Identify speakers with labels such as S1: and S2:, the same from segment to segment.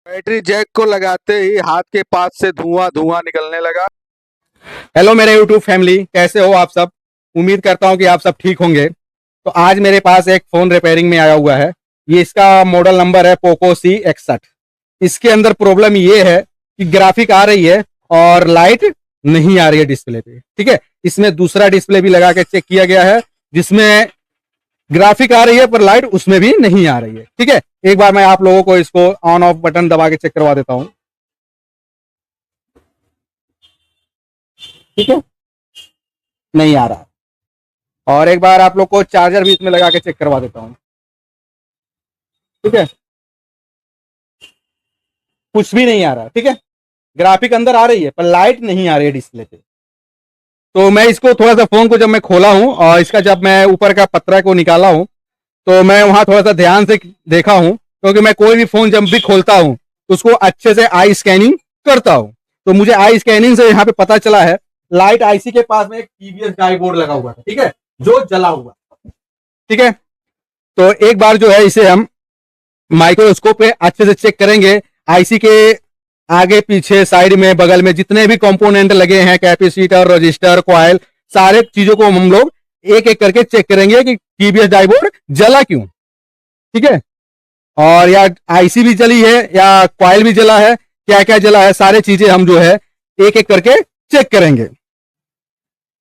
S1: Battery Jack को लगाते ही हाथ के पास से धुआं धुआं निकलने लगा।
S2: हेलो मेरे यूट्यूब फैमिली, कैसे हो आप सब। उम्मीद करता हूं कि आप सब ठीक होंगे। तो आज मेरे पास एक फ़ोन रिपेयरिंग में आया हुआ है। ये इसका मॉडल नंबर है पोको C61। इसके अंदर प्रॉब्लम ये है कि ग्राफिक आ रही है और लाइट नहीं आ रही है डिस्प्ले पे। ठीक है, इसमें दूसरा डिस्प्ले भी लगा के चेक किया गया है जिसमें ग्राफिक आ रही है पर लाइट उसमें भी नहीं आ रही है। ठीक है, एक बार मैं आप लोगों को इसको ऑन ऑफ बटन दबा के चेक करवा देता हूं। ठीक है, नहीं आ रहा। और एक बार आप लोग को चार्जर भी इसमें लगा के चेक करवा देता हूँ। ठीक है, कुछ भी नहीं आ रहा। ठीक है, ग्राफिक अंदर आ रही है पर लाइट नहीं आ रही है डिस्प्ले पे। तो मैं इसको थोड़ा सा फोन को जब मैं खोला हूँ और इसका जब मैं ऊपर का पत्रा को निकाला हूँ तो मैं वहां थोड़ा सा ध्यान से देखा हूँ, क्योंकि मैं कोई भी फोन जब भी खोलता हूँ तो उसको अच्छे से आई स्कैनिंग करता हूँ। तो मुझे आई स्कैनिंग से यहाँ पे पता चला है लाइट आईसी के पास में एक टीवीएस डाई बोर्ड लगा हुआ था। ठीक है, जो जला हुआ। ठीक है, तो एक बार जो है इसे हम माइक्रोस्कोप पे अच्छे से चेक करेंगे। आईसी के आगे पीछे साइड में बगल में जितने भी कंपोनेंट लगे हैं, कैपेसिटर, रजिस्टर, कॉइल, सारे चीजों को हम लोग एक एक करके चेक करेंगे कि टीवीएस डाईबोर्ड जला क्यों। ठीक है, और या आईसी भी जली है या कॉइल भी जला है, क्या क्या जला है, सारे चीजें हम जो है एक एक करके चेक करेंगे।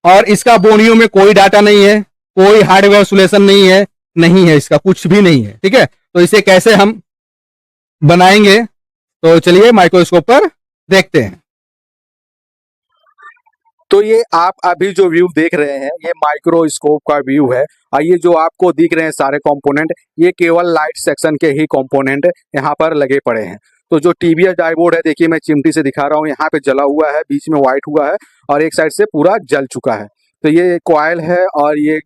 S2: और इसका बोनियो में कोई डाटा नहीं है, कोई हार्डवेयर सोल्यूशन नहीं है इसका कुछ भी नहीं है। ठीक है, तो इसे कैसे हम बनाएंगे, तो चलिए माइक्रोस्कोप पर देखते हैं।
S1: तो ये आप अभी जो व्यू देख रहे हैं ये माइक्रोस्कोप का व्यू है। और ये जो आपको दिख रहे हैं सारे कंपोनेंट, ये केवल लाइट सेक्शन के ही कंपोनेंट यहाँ पर लगे पड़े हैं। तो जो टीवीएस डाईबोर्ड है, देखिए मैं चिमटी से दिखा रहा हूँ, यहाँ पे जला हुआ है, बीच में व्हाइट हुआ है और एक साइड से पूरा जल चुका है। तो ये कॉइल है और ये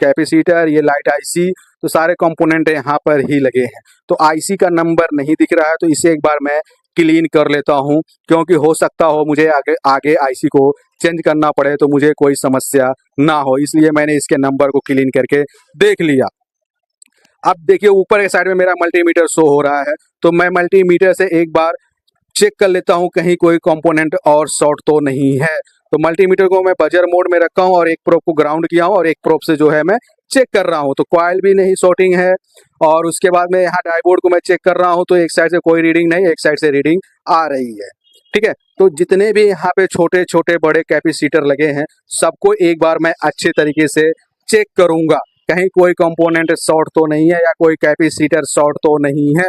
S1: कैपेसिटर, ये लाइट आईसी, तो सारे कंपोनेंट यहाँ पर ही लगे हैं। तो आईसी का नंबर नहीं दिख रहा है, तो इसे एक बार मैं क्लीन कर लेता हूँ, क्योंकि हो सकता हो मुझे आगे आगे आईसी को चेंज करना पड़े तो मुझे कोई समस्या ना हो, इसलिए मैंने इसके नंबर को क्लीन करके देख लिया। अब देखिए ऊपर के साइड में मेरा मल्टीमीटर शो हो रहा है, तो मैं मल्टीमीटर से एक बार चेक कर लेता हूँ कहीं कोई कंपोनेंट और शॉर्ट तो नहीं है। तो मल्टीमीटर को मैं बजर मोड में रखा हूँ और एक प्रोब को ग्राउंड किया हूँ और एक प्रोब से जो है मैं चेक कर रहा हूँ। तो कॉइल भी नहीं शॉर्टिंग है। और उसके बाद में यहाँ डाईबोर्ड को मैं चेक कर रहा हूँ, तो एक साइड से कोई रीडिंग नहीं, एक साइड से रीडिंग आ रही है। ठीक है, तो जितने भी यहाँ पे छोटे छोटे बड़े कैपेसिटर लगे हैं सबको एक बार मैं अच्छे तरीके से चेक करूंगा, कहीं कोई कंपोनेंट शॉर्ट तो नहीं है या कोई कैपेसिटर शॉर्ट तो नहीं है।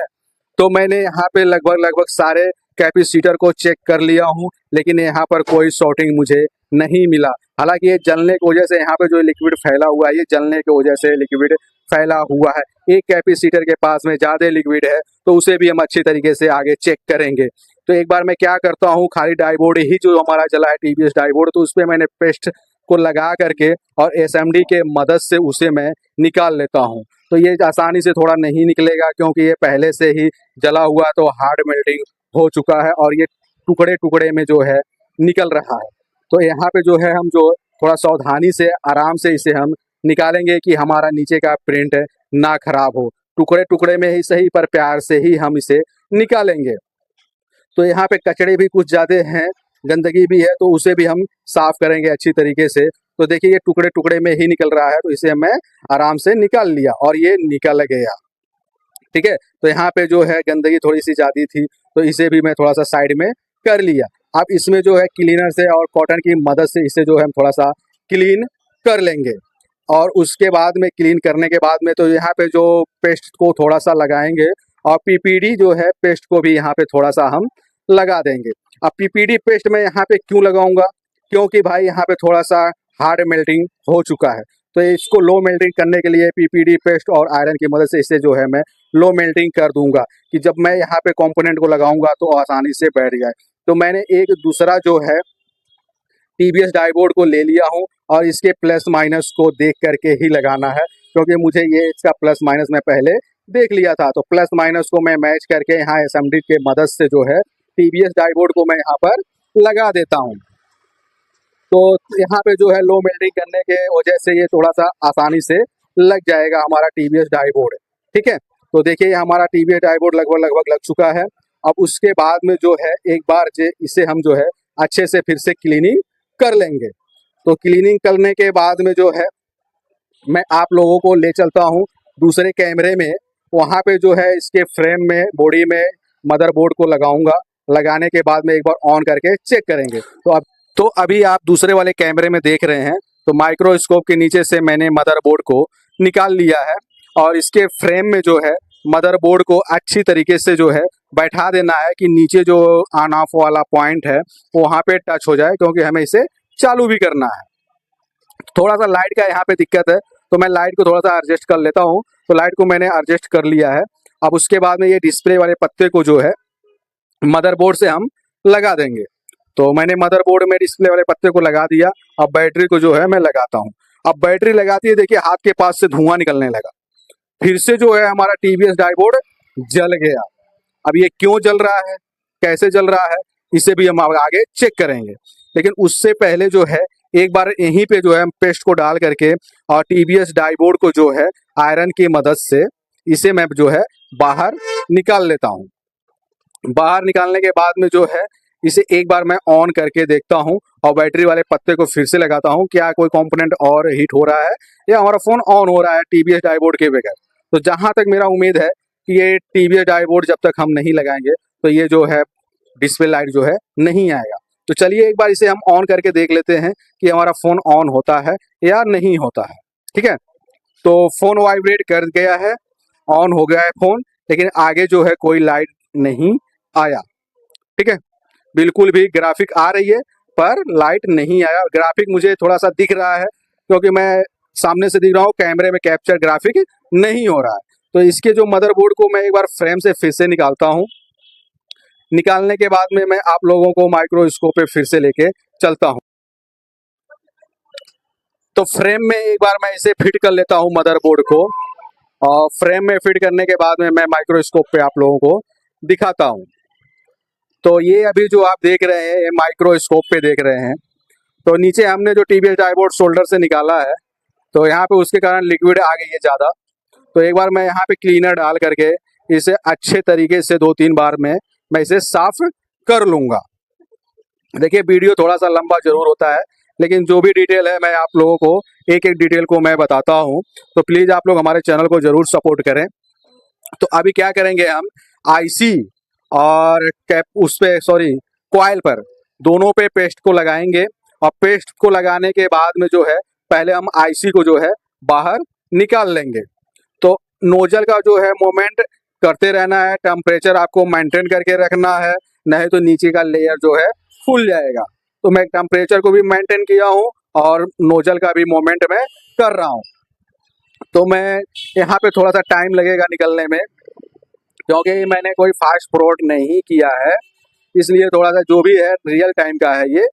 S1: तो मैंने यहाँ पे लगभग लगभग सारे कैपेसिटर को चेक कर लिया हूँ, लेकिन यहाँ पर कोई शॉर्टिंग मुझे नहीं मिला। हालांकि ये जलने की वजह से यहाँ पे जो लिक्विड फैला हुआ है, ये जलने की वजह से लिक्विड फैला हुआ है। एक कैपेसिटर के पास में ज़्यादा लिक्विड है, तो उसे भी हम अच्छी तरीके से आगे चेक करेंगे। तो एक बार मैं क्या करता हूँ, खाली डाईबोर्ड ही जो हमारा जला है टीवीएस डाईबोर्ड, तो उस पर मैंने पेस्ट को लगा करके और एसएमडी के मदद से उसे मैं निकाल लेता हूँ। तो ये आसानी से थोड़ा नहीं निकलेगा, क्योंकि ये पहले से ही जला हुआ है, तो हार्ड मेल्टिंग हो चुका है और ये टुकड़े टुकड़े में जो है निकल रहा है। तो यहाँ पे जो है हम जो थोड़ा सावधानी से आराम से इसे हम निकालेंगे कि हमारा नीचे का प्रिंट ना खराब हो। टुकड़े टुकड़े में ही सही, पर प्यार से ही हम इसे निकालेंगे। तो यहाँ पे कचड़े भी कुछ ज़्यादा हैं, गंदगी भी है, तो उसे भी हम साफ करेंगे अच्छी तरीके से। तो देखिए ये टुकड़े टुकड़े में ही निकल रहा है, तो इसे मैं आराम से निकाल लिया और ये निकल गया। ठीक है, तो यहाँ पे जो है गंदगी थोड़ी सी ज़्यादा थी, तो इसे भी मैं थोड़ा सा साइड में कर लिया। अब इसमें जो है क्लीनर से और कॉटन की मदद से इसे जो है हम थोड़ा सा क्लीन कर लेंगे। और उसके बाद में क्लीन करने के बाद में तो यहाँ पे जो पेस्ट को थोड़ा सा लगाएंगे और पीपीडी जो है पेस्ट को भी यहाँ पे थोड़ा सा हम लगा देंगे। अब पीपीडी पेस्ट मैं यहाँ पे क्यों लगाऊंगा, क्योंकि भाई यहाँ पे थोड़ा सा हार्ड मेल्टिंग हो चुका है, तो इसको लो मेल्टिंग करने के लिए पीपीडी पेस्ट और आयरन की मदद से इसे जो है मैं लो मेल्टिंग कर दूंगा, कि जब मैं यहाँ पे कंपोनेंट को लगाऊंगा तो आसानी से बैठ जाए। तो मैंने एक दूसरा जो है टीवीएस डाईबोर्ड को ले लिया हूँ और इसके प्लस माइनस को देख करके ही लगाना है, क्योंकि मुझे ये इसका प्लस माइनस मैं पहले देख लिया था। तो प्लस माइनस को मैं मैच करके यहाँ एसएमडी के मदद से जो है टीवीएस डाईबोर्ड को मैं यहाँ पर लगा देता हूँ। तो यहाँ पे जो है लो मेल्टिंग करने के वजह से ये थोड़ा सा आसानी से लग जाएगा हमारा टीवीएस डाईबोर्ड। ठीक है, तो देखिए हमारा टीवीएस डाईबोर्ड लगभग लगभग लग चुका है। अब उसके बाद में जो है एक बार इसे हम जो है अच्छे से फिर से क्लीनिंग कर लेंगे। तो क्लीनिंग करने के बाद में जो है मैं आप लोगों को ले चलता हूँ दूसरे कैमरे में। वहाँ पे जो है इसके फ्रेम में, बॉडी में मदरबोर्ड को लगाऊंगा। लगाने के बाद में एक बार ऑन करके चेक करेंगे। तो अभी आप दूसरे वाले कैमरे में देख रहे हैं, तो माइक्रोस्कोप के नीचे से मैंने मदरबोर्ड को निकाल लिया है और इसके फ्रेम में जो है मदरबोर्ड को अच्छी तरीके से जो है बैठा देना है कि नीचे जो ऑन ऑफ वाला पॉइंट है वहाँ पे टच हो जाए, क्योंकि हमें इसे चालू भी करना है। थोड़ा सा लाइट का यहाँ पे दिक्कत है, तो मैं लाइट को थोड़ा सा एडजस्ट कर लेता हूँ। तो लाइट को मैंने एडजस्ट कर लिया है। अब उसके बाद में ये डिस्प्ले वाले पत्ते को जो है मदरबोर्ड से हम लगा देंगे। तो मैंने मदरबोर्ड में डिस्प्ले वाले पत्ते को लगा दिया। अब बैटरी को जो है मैं लगाता हूँ। अब बैटरी लगाती है, देखिए हाथ के पास से धुआं निकलने लगा। फिर से जो है हमारा टीवीएस डाइबोर्ड जल गया। अब ये क्यों जल रहा है, कैसे जल रहा है, इसे भी हम आगे चेक करेंगे। लेकिन उससे पहले जो है एक बार यहीं पे जो है हम पेस्ट को डाल करके और टीवीएस डाइबोर्ड को जो है आयरन की मदद से इसे मैं जो है बाहर निकाल लेता हूँ। बाहर निकालने के बाद में जो है इसे एक बार मैं ऑन करके देखता हूँ और बैटरी वाले पत्ते को फिर से लगाता हूँ, क्या कोई कंपोनेंट और हीट हो रहा है या हमारा फोन ऑन हो रहा है टीवीएस डाइबोर्ड के बगैर। तो जहां तक मेरा उम्मीद है कि ये टीवीएस डाइबोर्ड जब तक हम नहीं लगाएंगे तो ये जो है डिस्प्ले लाइट जो है नहीं आएगा। तो चलिए एक बार इसे हम ऑन करके देख लेते हैं कि हमारा फोन ऑन होता है या नहीं होता है। ठीक है, तो फोन वाइब्रेट कर गया है, ऑन हो गया है फोन, लेकिन आगे जो है कोई लाइट नहीं आया। ठीक है, बिल्कुल भी ग्राफिक आ रही है पर लाइट नहीं आया। ग्राफिक मुझे थोड़ा सा दिख रहा है क्योंकि मैं सामने से दिख रहा हूँ, कैमरे में कैप्चर ग्राफिक नहीं हो रहा है। तो इसके जो मदरबोर्ड को मैं एक बार फ्रेम से फिर से निकालता हूँ। निकालने के बाद में मैं आप लोगों को माइक्रोस्कोप पे फिर से लेके चलता हूँ। तो फ्रेम में एक बार मैं इसे फिट कर लेता हूँ मदरबोर्ड को, और फ्रेम में फिट करने के बाद में मैं माइक्रोस्कोप पे आप लोगों को दिखाता हूँ। तो ये अभी जो आप देख रहे हैं ये माइक्रोस्कोप पे देख रहे हैं। तो नीचे हमने जो टीवीएस डाइबोर्ड शोल्डर से निकाला है, तो यहाँ पे उसके कारण लिक्विड आ गई है ज़्यादा। तो एक बार मैं यहाँ पे क्लीनर डाल करके इसे अच्छे तरीके से 2-3 बार में मैं इसे साफ कर लूँगा। देखिए वीडियो थोड़ा सा लंबा जरूर होता है, लेकिन जो भी डिटेल है मैं आप लोगों को एक एक डिटेल को मैं बताता हूँ। तो प्लीज़ आप लोग हमारे चैनल को ज़रूर सपोर्ट करें। तो अभी क्या करेंगे हम, आईसी और कैप उस पे कॉइल पर दोनों पे पेस्ट को लगाएंगे। और पेस्ट को लगाने के बाद में जो है पहले हम आईसी को जो है बाहर निकाल लेंगे। तो नोजल का जो है मोमेंट करते रहना है, टेम्परेचर आपको मेंटेन करके रखना है, नहीं तो नीचे का लेयर जो है फूल जाएगा। तो मैं टेम्परेचर को भी मेंटेन किया हूँ और नोजल का भी मोमेंट मैं कर रहा हूँ। तो मैं यहाँ पे थोड़ा सा टाइम लगेगा निकलने में, क्योंकि मैंने कोई फास्ट फॉरवर्ड नहीं किया है, इसलिए थोड़ा सा जो भी है रियल टाइम का है ये।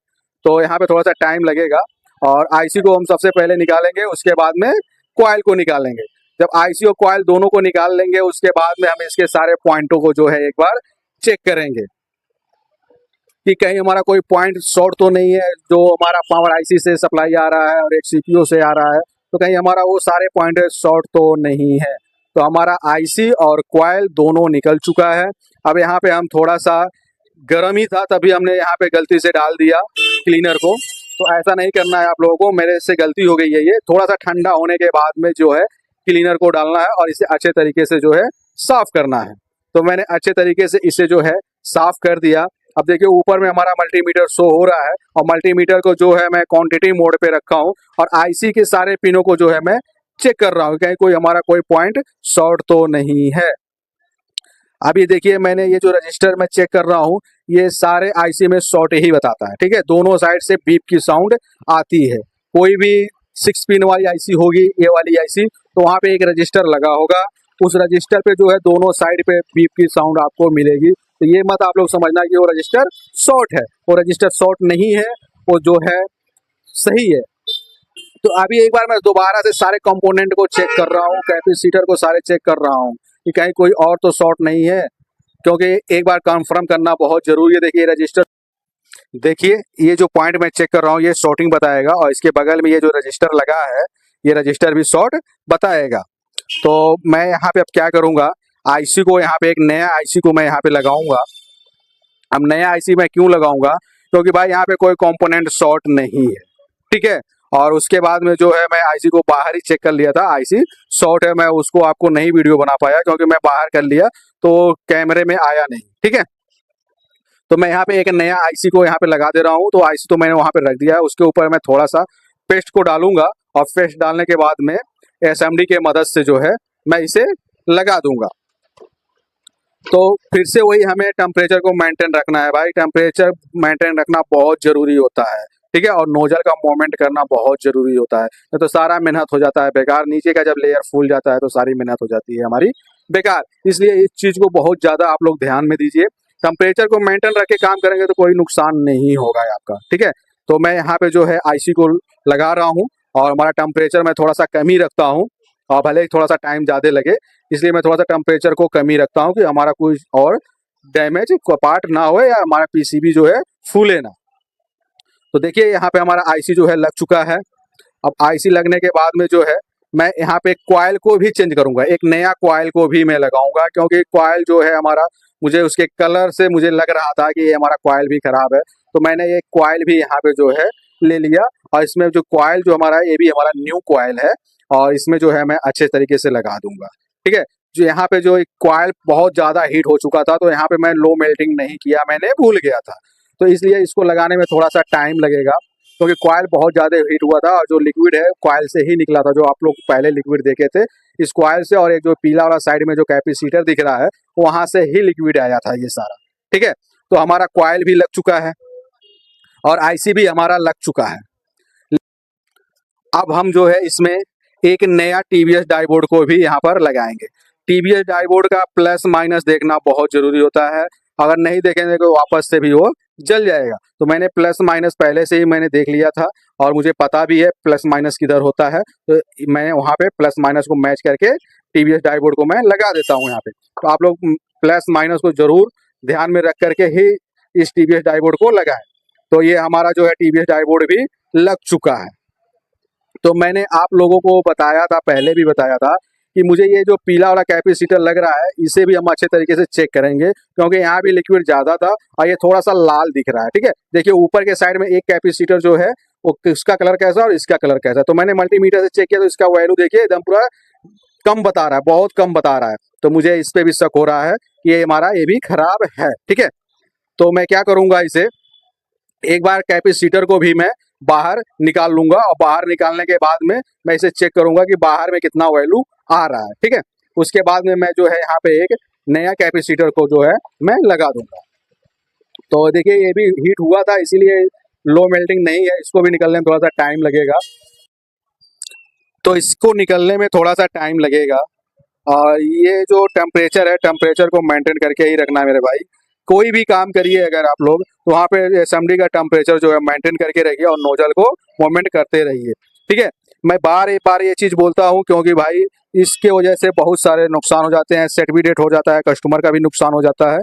S1: तो यहाँ पे थोड़ा सा टाइम लगेगा। और आईसी को हम सबसे पहले निकालेंगे, उसके बाद में कॉइल को निकालेंगे। जब आईसी और कॉइल दोनों को निकाल लेंगे उसके बाद में हम इसके सारे पॉइंटों को जो है एक बार चेक करेंगे कि कहीं हमारा कोई पॉइंट शॉर्ट तो नहीं है। जो हमारा पावर आईसी से सप्लाई आ रहा है और एक सीपीयू से आ रहा है, तो कहीं हमारा वो सारे पॉइंट शॉर्ट तो नहीं है। तो हमारा आईसी और कॉइल दोनों निकल चुका है। अब यहाँ पे हम थोड़ा सा गर्म ही था तभी हमने यहाँ पे गलती से डाल दिया क्लीनर को। तो ऐसा नहीं करना है आप लोगों को, मेरे से गलती हो गई है। ये थोड़ा सा ठंडा होने के बाद में जो है क्लीनर को डालना है और इसे अच्छे तरीके से जो है साफ करना है। तो मैंने अच्छे तरीके से इसे जो है साफ कर दिया। अब देखिए ऊपर में हमारा मल्टीमीटर शो हो रहा है और मल्टीमीटर को जो है मैं क्वांटिटी मोड पे रखा हूँ और आईसी के सारे पिनों को जो है मैं चेक कर रहा हूँ कहीं कोई हमारा कोई पॉइंट शॉर्ट तो नहीं है। अभी देखिए मैंने ये जो रजिस्टर में चेक कर रहा हूँ ये सारे आईसी में शॉर्ट ही बताता है। ठीक है, दोनों साइड से बीप की साउंड आती है। कोई भी 6 पिन वाली आईसी होगी, ये वाली आईसी, तो वहाँ पे एक रजिस्टर लगा होगा, उस रजिस्टर पे जो है दोनों साइड पे बीप की साउंड आपको मिलेगी। तो ये मत आप लोग समझना कि वो रजिस्टर शॉर्ट है, वो रजिस्टर शॉर्ट नहीं है, वो जो है सही है। तो अभी एक बार मैं दोबारा से सारे कंपोनेंट को चेक कर रहा हूँ, कैपेसिटर को सारे चेक कर रहा हूँ कि कहीं कोई और तो शॉर्ट नहीं है, क्योंकि एक बार कंफर्म करना बहुत जरूरी है। देखिए रजिस्टर, देखिए ये जो पॉइंट मैं चेक कर रहा हूँ ये शॉर्टिंग बताएगा और इसके बगल में ये जो रजिस्टर लगा है ये रजिस्टर भी शॉर्ट बताएगा। तो मैं यहाँ पे अब क्या करूँगा, आईसी को यहाँ पे एक नया आईसी को मैं यहाँ पे लगाऊंगा अब नया आईसी मैं क्यों लगाऊंगा, क्योंकि भाई यहाँ पे कोई कंपोनेंट शॉर्ट नहीं है, ठीक है। और उसके बाद में जो है मैं आईसी को बाहर ही चेक कर लिया था, आईसी शॉर्ट है, मैं उसको आपको नहीं वीडियो बना पाया क्योंकि मैं बाहर कर लिया तो कैमरे में आया नहीं, ठीक है। तो मैं यहाँ पे एक नया आईसी को यहाँ पे लगा दे रहा हूँ। तो आईसी तो मैंने वहाँ पे रख दिया है, उसके ऊपर मैं थोड़ा सा पेस्ट को डालूंगा और पेस्ट डालने के बाद में एसएमडी के मदद से जो है मैं इसे लगा दूंगा। तो फिर से वही हमें टेम्परेचर को मेंटेन रखना है भाई, टेम्परेचर मेंटेन रखना बहुत जरूरी होता है, ठीक है। और नोजल का मूवमेंट करना बहुत जरूरी होता है, नहीं तो सारा मेहनत हो जाता है बेकार। नीचे का जब लेयर फूल जाता है तो सारी मेहनत हो जाती है हमारी बेकार। इसलिए इस चीज को बहुत ज्यादा आप लोग ध्यान में दीजिए। टेम्परेचर को मेंटेन रख के काम करेंगे तो कोई नुकसान नहीं होगा आपका, ठीक है। तो मैं यहाँ पे जो है आईसी को लगा रहा हूँ और हमारा टेम्परेचर मैं थोड़ा सा कम ही रखता हूँ, और भले ही थोड़ा सा टाइम ज़्यादा लगे, इसलिए मैं थोड़ा सा टेम्परेचर को कम ही रखता हूँ कि हमारा कोई और डैमेज पार्ट ना हो या हमारा पीसीबी जो है फूले ना। तो देखिए यहाँ पे हमारा आईसी जो है लग चुका है। अब आईसी लगने के बाद में जो है मैं यहाँ पे कॉइल को भी चेंज करूंगा, एक नया कॉइल को भी मैं लगाऊंगा, क्योंकि कॉइल जो है हमारा, मुझे उसके कलर से मुझे लग रहा था कि ये हमारा कॉइल भी खराब है। तो मैंने ये कॉइल भी यहाँ पे जो है ले लिया, और इसमें जो कॉइल जो हमारा ये भी हमारा न्यू कॉइल है, और इसमें जो है मैं अच्छे तरीके से लगा दूंगा, ठीक है। जो यहाँ पे जो कॉइल बहुत ज्यादा हीट हो चुका था, तो यहाँ पे मैं लो मेल्टिंग नहीं किया, मैंने भूल गया था, तो इसलिए इसको लगाने में थोड़ा सा टाइम लगेगा, क्योंकि कॉइल बहुत ज़्यादा हीट हुआ था और जो लिक्विड है कॉइल से ही निकला था, जो आप लोग पहले लिक्विड देखे थे इस कॉइल से। और एक जो पीला वाला साइड में जो कैपेसिटर दिख रहा है वहां से ही लिक्विड आया था ये सारा, ठीक है। तो हमारा कॉइल भी लग चुका है और आईसी भी हमारा लग चुका है। अब हम जो है इसमें एक नया टीवीएस डाईबोर्ड को भी यहाँ पर लगाएंगे। टीवीएस डाईबोर्ड का प्लस माइनस देखना बहुत जरूरी होता है, अगर नहीं देखेंगे तो वापस से भी वो जल जाएगा। तो मैंने प्लस माइनस पहले से ही मैंने देख लिया था और मुझे पता भी है प्लस माइनस किधर होता है, तो मैं वहाँ पे प्लस माइनस को मैच करके टीवीएस डाईबोर्ड को मैं लगा देता हूँ यहाँ पे। तो आप लोग प्लस माइनस को जरूर ध्यान में रख करके ही इस टीवीएस डाईबोर्ड को लगाएं। तो ये हमारा जो है टीवीएस डाईबोर्ड भी लग चुका है। तो मैंने आप लोगों को बताया था, पहले भी बताया था कि मुझे ये जो पीला वाला कैपेसिटर लग रहा है इसे भी हम अच्छे तरीके से चेक करेंगे, क्योंकि यहाँ भी लिक्विड ज्यादा था और ये थोड़ा सा लाल दिख रहा है, ठीक है। देखिए ऊपर के साइड में एक कैपेसिटर जो है वो इसका कलर कैसा और इसका कलर कैसा, तो मैंने मल्टीमीटर से चेक किया तो इसका वैल्यू देखिए एकदम पूरा कम बता रहा है, बहुत कम बता रहा है। तो मुझे इस पे भी शक हो रहा है कि ये हमारा ये भी खराब है, ठीक है। तो मैं क्या करूंगा, इसे एक बार कैपेसिटर को भी मैं बाहर निकाल लूंगा और बाहर निकालने के बाद में मैं इसे चेक करूंगा कि बाहर में कितना वैल्यू आ रहा है, ठीक है। उसके बाद में मैं जो है यहाँ पे एक नया कैपेसिटर को जो है मैं लगा दूंगा। तो देखिए ये भी हीट हुआ था, इसीलिए लो मेल्टिंग नहीं है, इसको भी निकलने में थोड़ा सा टाइम लगेगा। तो इसको निकलने में थोड़ा सा टाइम लगेगा, और ये जो टेम्परेचर है टेम्परेचर को मेंटेन करके ही रखना है मेरे भाई। कोई भी काम करिए अगर आप लोग, तो वहाँ पे एसएमडी का टेम्परेचर जो है मेंटेन करके रखिए और नोजल को मूवमेंट करते रहिए, ठीक है। मैं बार बार ये चीज़ बोलता हूँ क्योंकि भाई इसके वजह से बहुत सारे नुकसान हो जाते हैं, सेट भी डेट हो जाता है, कस्टमर का भी नुकसान हो जाता है।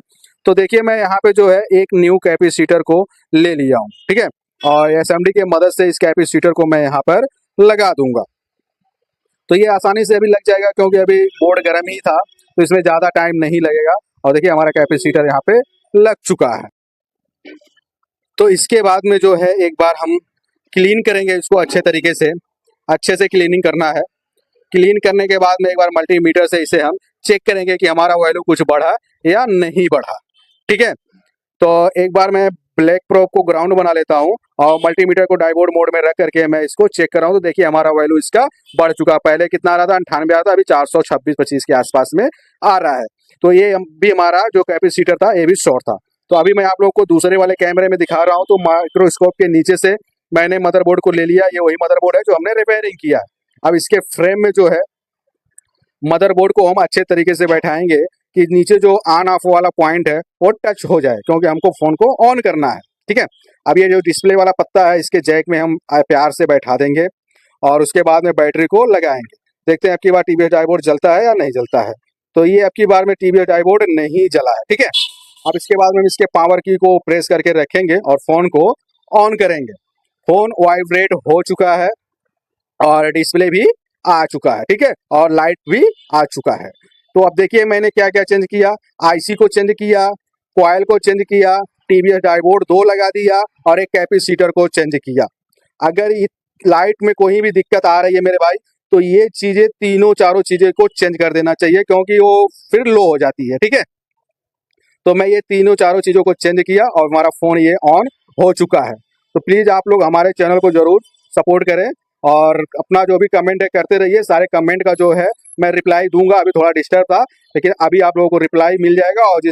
S1: तो देखिए मैं यहाँ पे जो है एक न्यू कैपेसिटर को ले लिया हूँ, ठीक है, और एसएमडी की मदद से इस कैपेसिटर को मैं यहाँ पर लगा दूंगा। तो ये आसानी से अभी लग जाएगा क्योंकि अभी बोर्ड गर्म ही था, तो इसमें ज़्यादा टाइम नहीं लगेगा। और देखिए हमारा कैपेसिटर यहाँ पे लग चुका है। तो इसके बाद में जो है एक बार हम क्लीन करेंगे इसको अच्छे तरीके से, अच्छे से क्लीनिंग करना है। क्लीन करने के बाद में एक बार मल्टीमीटर से इसे हम चेक करेंगे कि हमारा वैल्यू कुछ बढ़ा या नहीं बढ़ा, ठीक है। तो एक बार मैं ब्लैक प्रोब को ग्राउंड बना लेता हूँ और मल्टीमीटर को डाईबोर्ड मोड में रख करके मैं इसको चेक कर रहा हूँ। तो देखिए हमारा वैल्यू इसका बढ़ चुका, पहले कितना आ रहा था 98 आ रहा था, अभी 426-25 के आसपास में आ रहा है। तो ये भी हमारा जो कैपेसिटर था ये भी शॉर्ट था। तो अभी मैं आप लोग को दूसरे वाले कैमरे में दिखा रहा हूँ। तो माइक्रोस्कोप के नीचे से मैंने मदरबोर्ड को ले लिया, ये वही मदरबोर्ड है जो हमने रिपेयरिंग किया है। अब इसके फ्रेम में जो है मदरबोर्ड को हम अच्छे तरीके से बैठाएंगे कि नीचे जो ऑन ऑफ वाला पॉइंट है वो टच हो जाए, क्योंकि हमको फोन को ऑन करना है, ठीक है। अब ये जो डिस्प्ले वाला पत्ता है इसके जैक में हम प्यार से बैठा देंगे और उसके बाद में बैटरी को लगाएंगे। देखते हैं अब की बार टीवीएस डाईबोर्ड जलता है या नहीं जलता है। तो ये अब की बार में टीवीएस डाईबोर्ड नहीं जला है, ठीक है। अब इसके बाद में हम इसके पावर की को प्रेस करके रखेंगे और फोन को ऑन करेंगे। फोन वाइब्रेट हो चुका है और डिस्प्ले भी आ चुका है, ठीक है, और लाइट भी आ चुका है। तो अब देखिए मैंने क्या क्या चेंज किया, आईसी को चेंज किया, कॉइल को चेंज किया, टीवीएस डाइवोड 2 लगा दिया और एक कैपेसिटर को चेंज किया। अगर लाइट में कोई भी दिक्कत आ रही है मेरे भाई, तो ये चीजें तीनों चारों चीजें को चेंज कर देना चाहिए, क्योंकि वो फिर लो हो जाती है। ठीक है, तो मैं ये तीनों चारों चीजों को चेंज किया और हमारा फोन ये ऑन हो चुका है। तो प्लीज आप लोग हमारे चैनल को जरूर सपोर्ट करें और अपना जो भी कमेंट है करते रहिए। सारे कमेंट का जो है मैं रिप्लाई दूंगा। अभी थोड़ा डिस्टर्ब था, लेकिन अभी आप लोगों को रिप्लाई मिल जाएगा। और जिस